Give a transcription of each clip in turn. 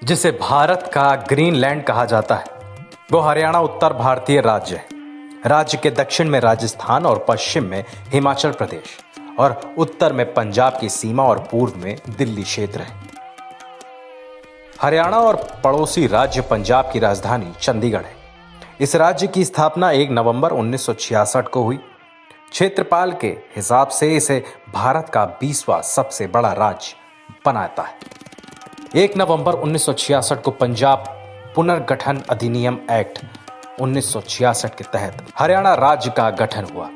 जिसे भारत का ग्रीनलैंड कहा जाता है, वो हरियाणा उत्तर भारतीय राज्य है। राज्य के दक्षिण में राजस्थान और पश्चिम में हिमाचल प्रदेश और उत्तर में पंजाब की सीमा और पूर्व में दिल्ली क्षेत्र है। हरियाणा और पड़ोसी राज्य पंजाब की राजधानी चंडीगढ़ है। इस राज्य की स्थापना 1 नवंबर 1966 को हुई। क्षेत्रफल के हिसाब से इसे भारत का 20वां सबसे बड़ा राज्य बनाता है। 1 नवंबर 1966 को पंजाब पुनर्गठन अधिनियम एक्ट 1966 के तहत हरियाणा राज्य का गठन हुआ।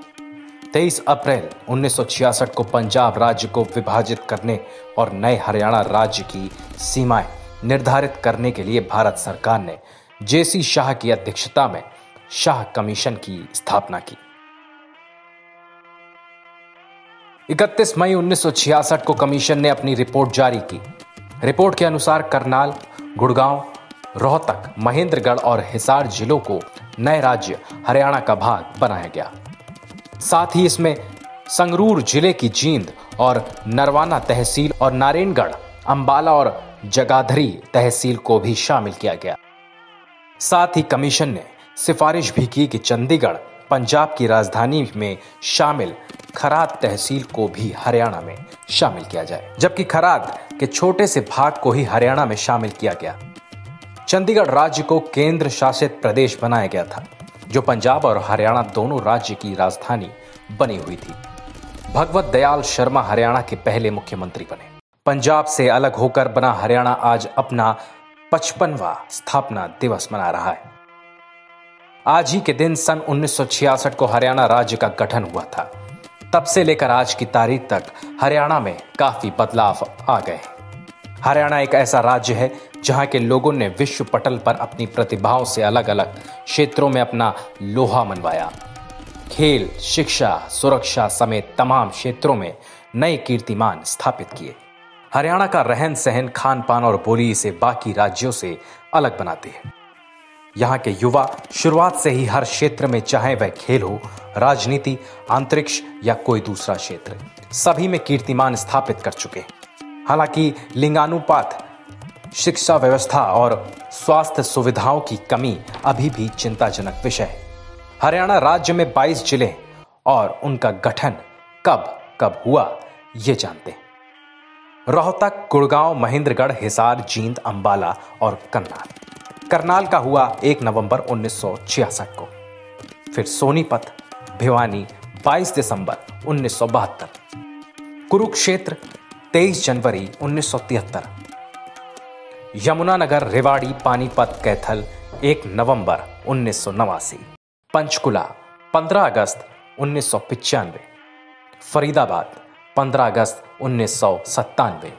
23 अप्रैल 1966 को पंजाब राज्य को विभाजित करने और नए हरियाणा राज्य की सीमाएं निर्धारित करने के लिए भारत सरकार ने जेसी शाह की अध्यक्षता में शाह कमीशन की स्थापना की। 31 मई 1966 को कमीशन ने अपनी रिपोर्ट जारी की। रिपोर्ट के अनुसार करनाल, गुड़गांव, रोहतक, महेंद्रगढ़ और हिसार जिलों को नए राज्य हरियाणा का भाग बनाया गया। साथ ही इसमें संगरूर जिले की जींद और नरवाना तहसील और नारायणगढ़, अंबाला और जगाधरी तहसील को भी शामिल किया गया। साथ ही कमीशन ने सिफारिश भी की कि चंडीगढ़ पंजाब की राजधानी में शामिल खराद तहसील को भी हरियाणा में शामिल किया जाए, जबकि खराद के छोटे से भाग को ही हरियाणा में शामिल किया गया। चंडीगढ़ राज्य को केंद्र शासित प्रदेश बनाया गया था, जो पंजाब और हरियाणा दोनों राज्य की राजधानी बनी हुई थी। भगवत दयाल शर्मा हरियाणा के पहले मुख्यमंत्री बने। पंजाब से अलग होकर बना हरियाणा आज अपना 55वां स्थापना दिवस मना रहा है। आज ही के दिन सन 1966 को हरियाणा राज्य का गठन हुआ था। तब से लेकर आज की तारीख तक हरियाणा में काफी बदलाव आ गए। हरियाणा एक ऐसा राज्य है जहां के लोगों ने विश्व पटल पर अपनी प्रतिभाओं से अलग अलग क्षेत्रों में अपना लोहा मनवाया। खेल, शिक्षा, सुरक्षा समेत तमाम क्षेत्रों में नए कीर्तिमान स्थापित किए। हरियाणा का रहन सहन, खान पान और बोली इसे बाकी राज्यों से अलग बनाते हैं। यहाँ के युवा शुरुआत से ही हर क्षेत्र में, चाहे वह खेल हो, राजनीति, अंतरिक्ष या कोई दूसरा क्षेत्र, सभी में कीर्तिमान स्थापित कर चुके हैं। हालांकि लिंगानुपात, शिक्षा व्यवस्था और स्वास्थ्य सुविधाओं की कमी अभी भी चिंताजनक विषय है। हरियाणा राज्य में 22 जिले और उनका गठन कब कब हुआ ये जानते हैं। रोहतक, गुड़गांव, महेंद्रगढ़, हिसार, जींद, अंबाला और करनाल का हुआ 1 नवंबर 1966 को। फिर सोनीपत, भिवानी 22 दिसंबर 1972, कुरुक्षेत्र 23 जनवरी 1973, यमुनानगर, रेवाड़ी, पानीपत, कैथल 1 नवंबर 1989, पंचकुला 15 अगस्त 1995, फरीदाबाद 15 अगस्त 1997,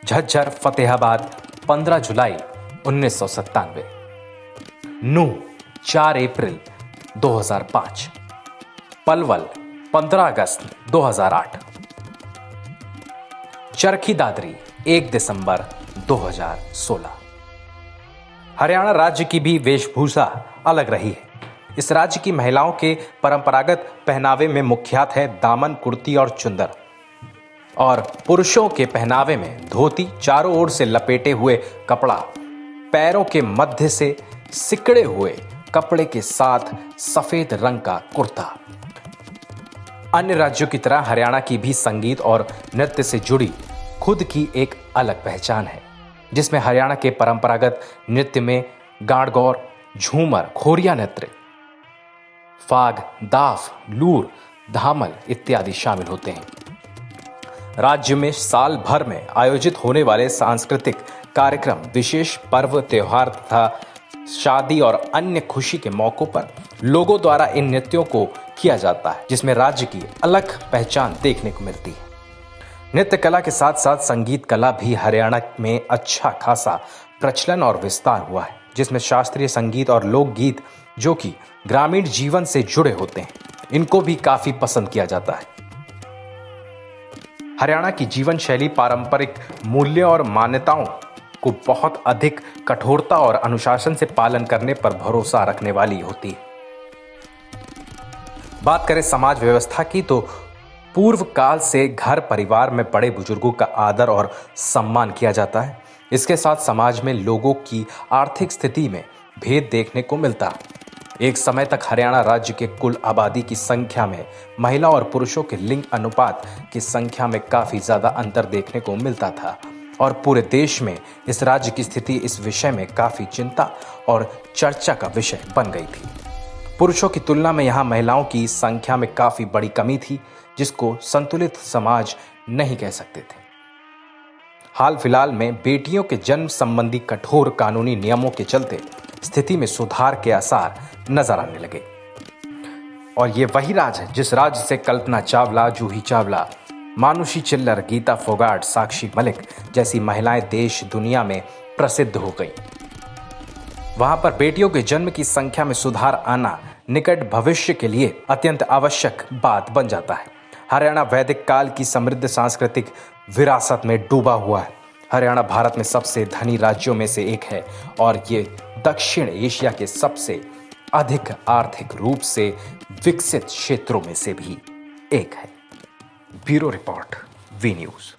झज्जर, फतेहाबाद 15 जुलाई 1997, नूंह 4 अप्रैल 2005, पलवल 15 अगस्त 2008, चरखी दादरी 1 दिसंबर 2016। हरियाणा राज्य की भी वेशभूषा अलग रही है। इस राज्य की महिलाओं के परंपरागत पहनावे में मुख्यतः है दामन, कुर्ती और चुंदर, और पुरुषों के पहनावे में धोती, चारों ओर से लपेटे हुए कपड़ा, पैरों के मध्य से सिकड़े हुए कपड़े के साथ सफेद रंग का कुर्ता। अन्य राज्यों की तरह हरियाणा की भी संगीत और नृत्य से जुड़ी खुद की एक अलग पहचान है, जिसमें हरियाणा के परंपरागत नृत्य में गाड़गौर, झूमर, खोरिया नृत्य, फाग, दाफ, लूर, धामल इत्यादि शामिल होते हैं। राज्य में साल भर में आयोजित होने वाले सांस्कृतिक कार्यक्रम, विशेष पर्व, त्योहार तथा शादी और अन्य खुशी के मौकों पर लोगों द्वारा इन नृत्यों को किया जाता है, जिसमें राज्य की अलग पहचान देखने को मिलती है। नृत्य कला के साथ साथ संगीत कला भी हरियाणा में अच्छा खासा प्रचलन और विस्तार हुआ है, जिसमें शास्त्रीय संगीत और लोकगीत, जो कि ग्रामीण जीवन से जुड़े होते हैं, इनको भी काफी पसंद किया जाता है। हरियाणा की जीवन शैली पारंपरिक मूल्यों और मान्यताओं को बहुत अधिक कठोरता और अनुशासन से पालन करने पर भरोसा रखने वाली होती है। बात करें समाज व्यवस्था की, तो पूर्व काल से घर परिवार में बड़े बुजुर्गों का आदर और सम्मान किया जाता है। इसके साथ समाज में लोगों की आर्थिक स्थिति में भेद देखने को मिलता। एक समय तक हरियाणा राज्य के कुल आबादी की संख्या में महिला और पुरुषों के लिंग अनुपात की संख्या में काफी ज्यादा अंतर देखने को मिलता था और पूरे देश में इस राज्य की स्थिति इस विषय में काफी चिंता और चर्चा का विषय बन गई थी। पुरुषों की तुलना में यहाँ महिलाओं की संख्या में काफी बड़ी कमी थी, जिसको संतुलित समाज नहीं कह सकते थे। हाल फिलहाल में बेटियों के जन्म संबंधी कठोर कानूनी नियमों के चलते स्थिति में सुधार के आसार नजर आने लगे। और ये वही राज्य है जिस राज्य से कल्पना चावला, जूही चावला, मानुषी चिल्लर, गीता फोगाट, साक्षी मलिक जैसी महिलाएं देश दुनिया में प्रसिद्ध हो गई। वहां पर बेटियों के जन्म की संख्या में सुधार आना निकट भविष्य के लिए अत्यंत आवश्यक बात बन जाता है। हरियाणा वैदिक काल की समृद्ध सांस्कृतिक विरासत में डूबा हुआ है। हरियाणा भारत में सबसे धनी राज्यों में से एक है और ये दक्षिण एशिया के सबसे अधिक आर्थिक रूप से विकसित क्षेत्रों में से भी एक है। Bureau report, V news.